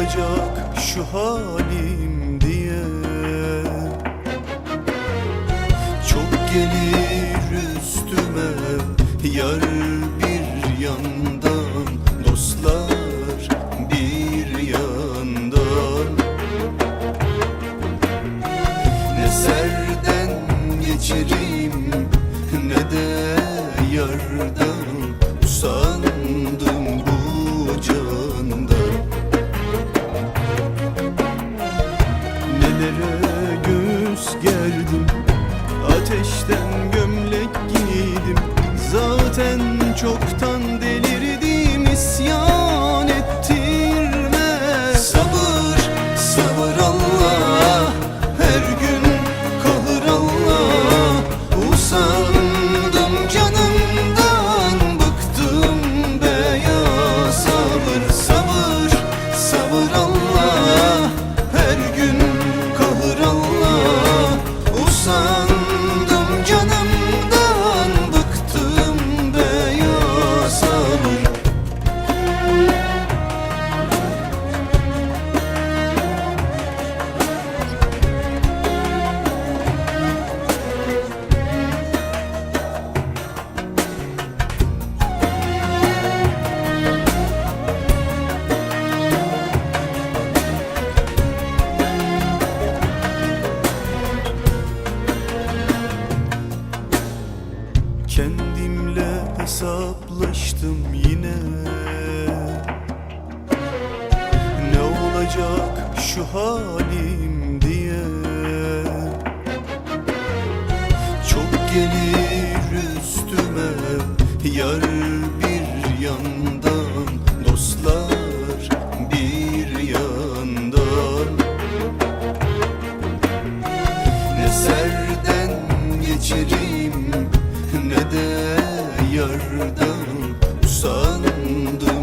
olacak şu halim diye. Çok gelir üstüme yar bir yandan, dostlar bir yandan. Ne serden geçerim ne de yardan, usandım bu candan. Nelere göğüs gerdim, ateşten gömlek giydim. Zaten çoktan delirdim, isyan ettirme. Sabır, sabır Allah, her gün kahır Allah. Usandım canımdan, bıktım be ya. Sabır, sabır, sabır Allah, her gün kahır Allah. Usandım canımdan, bıktım be ya. Sabır. Kendimle hesaplaştım yine. Ne olacak şu halim diye. Çok gelir üstüme yar bir yandan, dostlar bir yandan. Ne serden geçerim ne de yardan, usandım